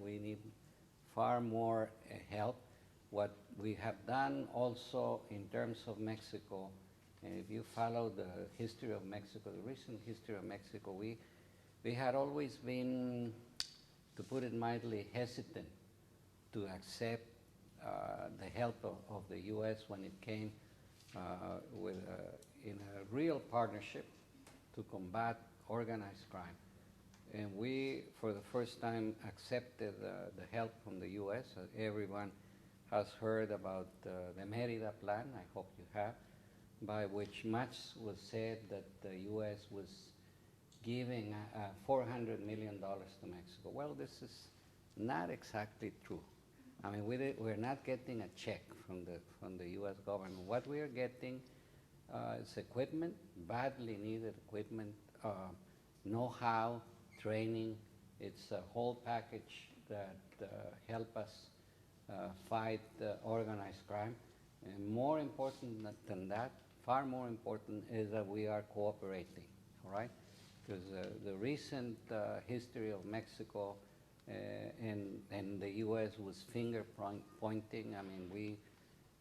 We need far more help. What we have done also in terms of Mexico, and if you follow the history of Mexico, the recent history of Mexico, we had always been, to put it mildly, hesitant to accept the help of the U.S. when it came in a real partnership to combat organized crime. And we, for the first time, accepted the help from the U.S. Everyone has heard about the Merida Plan, I hope you have, by which much was said that the U.S. was giving $400 million to Mexico. Well, this is not exactly true. I mean, we're not getting a check from the U.S. government. What we are getting is equipment, badly needed equipment, know-how, training. It's a whole package that help us fight organized crime. And more important than that, far more important, is that we are cooperating, all right? Because the recent history of Mexico and the U.S. was finger pointing. I mean,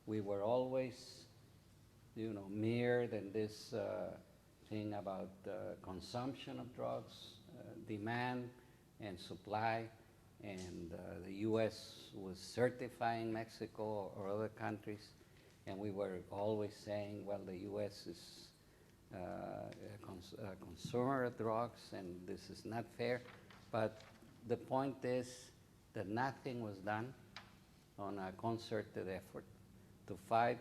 we were always, mirrored in this thing about consumption of drugs, demand and supply, and the U.S. was certifying Mexico or other countries, and we were always saying, well, the U.S. is a consumer of drugs, and this is not fair. But the point is that nothing was done on a concerted effort to fight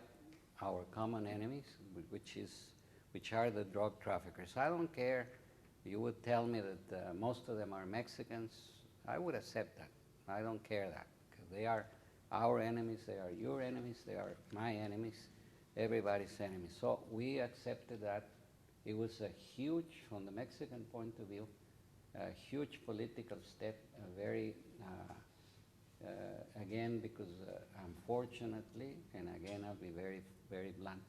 our common enemies, which are the drug traffickers. I don't care. You would tell me that most of them are Mexicans. I would accept that. I don't care that, because they are our enemies, they are your enemies, they are my enemies, everybody's enemies. So we accepted that. It was a huge, from the Mexican point of view, a huge political step, a very, again, because unfortunately, and again, I'll be very, very blunt,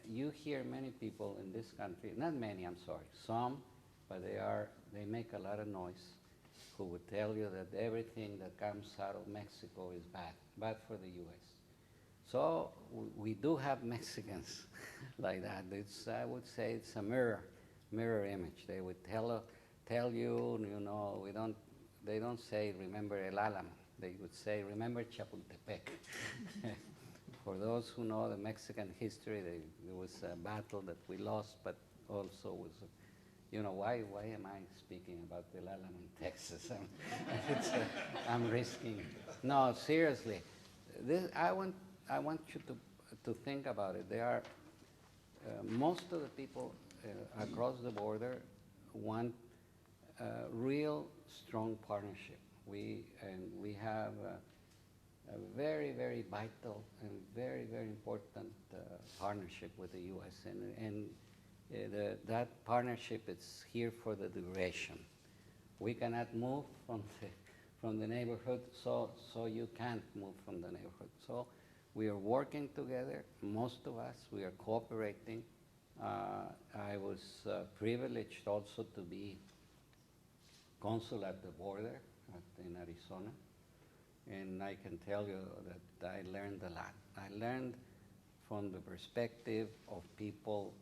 you hear many people in this country, not many, I'm sorry, some, but they make a lot of noise, who would tell you that everything that comes out of Mexico is bad for the U.S. So we do have Mexicans like that. I would say it's a mirror image. They would tell you, they don't say, remember El Álamo. They would say, remember Chapultepec. For those who know the Mexican history, there was a battle that we lost, but also was, why am I speaking about El Álamo in Texas? I'm risking. No, seriously. I want you to think about it. There are, most of the people across the border want real strong partnership. We have a very, very vital and very, very important partnership with the U.S. and that partnership is here for the duration. We cannot move from the neighborhood, so you can't move from the neighborhood. So we are working together, most of us, we are cooperating. I was privileged also to be consul at the border in Arizona, and I can tell you that I learned a lot. I learned from the perspective of people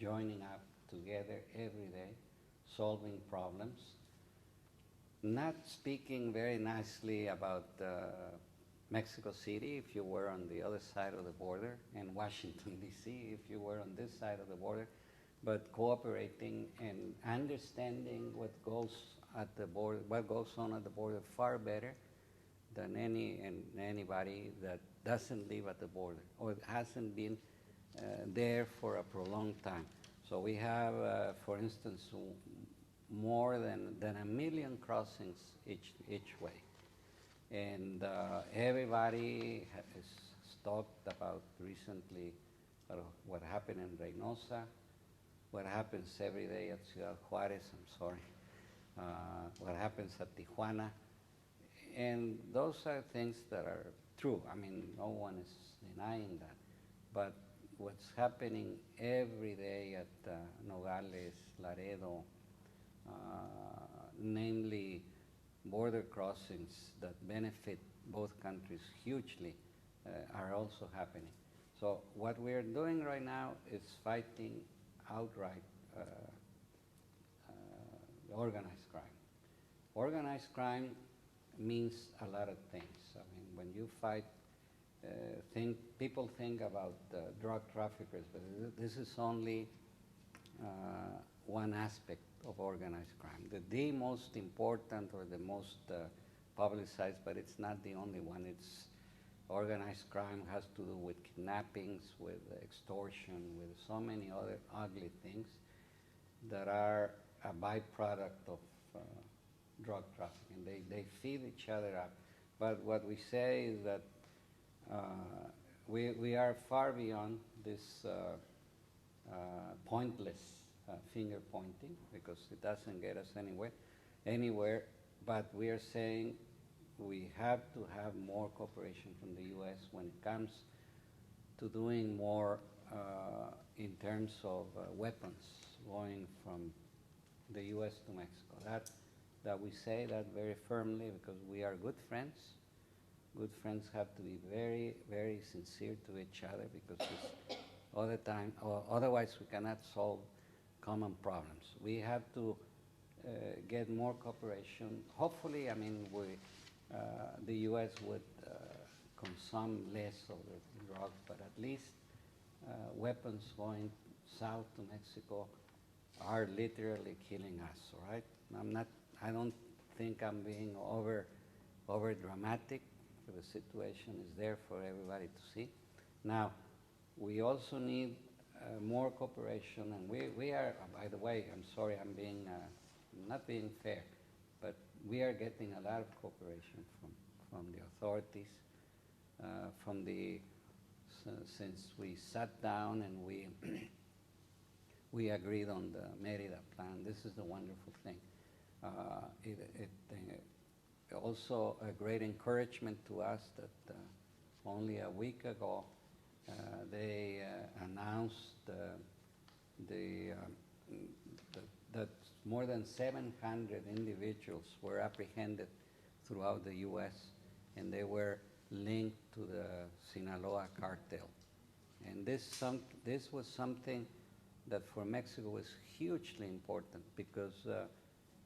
joining up together every day, solving problems, not speaking very nicely about Mexico City if you were on the other side of the border, and Washington, D.C. if you were on this side of the border, but cooperating and understanding what goes at the border, what goes on at the border far better than anybody that doesn't live at the border or hasn't been there for a prolonged time. So we have, for instance, more than 1 million crossings each way. And everybody has talked about recently what happened in Reynosa, what happens every day at Ciudad Juárez, I'm sorry, what happens at Tijuana. And those are things that are true. I mean, no one is denying that. But what's happening every day at Nogales, Laredo, namely border crossings that benefit both countries hugely are also happening. So what we're doing right now is fighting outright organized crime. Organized crime means a lot of things. I mean, when you fight, people think about drug traffickers, but this is only one aspect of organized crime. The most important or the most publicized, but it's not the only one. It's organized crime has to do with kidnappings, with extortion, with so many other ugly things that are a byproduct of drug trafficking. They feed each other up. But what we say is that we are far beyond this pointless finger pointing, because it doesn't get us anywhere. But we are saying we have to have more cooperation from the U.S. when it comes to doing more in terms of weapons going from the U.S. to Mexico. That we say that very firmly, because we are good friends. Good friends have to be very, very sincere to each other, because all the time, or otherwise we cannot solve common problems. We have to get more cooperation. Hopefully, I mean, the U.S. would consume less of the drugs, but at least weapons going south to Mexico are literally killing us, all right? I don't think I'm being over dramatic. The situation is there for everybody to see. Now, we also need more cooperation, and we are, by the way, I'm sorry, I'm being not being fair, but we are getting a lot of cooperation from the authorities, since we sat down and we agreed on the Merida plan. This is the wonderful thing. Also a great encouragement to us that only a week ago they announced that more than 700 individuals were apprehended throughout the U.S. and they were linked to the Sinaloa cartel. And this was something that for Mexico was hugely important, because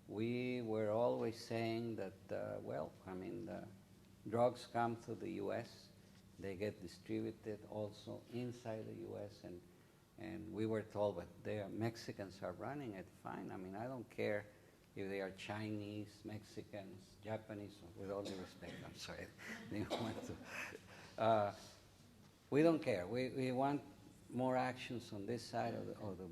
we were always saying that, well, I mean, the drugs come to the U.S., they get distributed also inside the U.S., and we were told, but Mexicans are running it, fine. I mean, I don't care if they are Chinese, Mexicans, Japanese, with all due respect, I'm sorry. We don't care. We want more actions on this side of the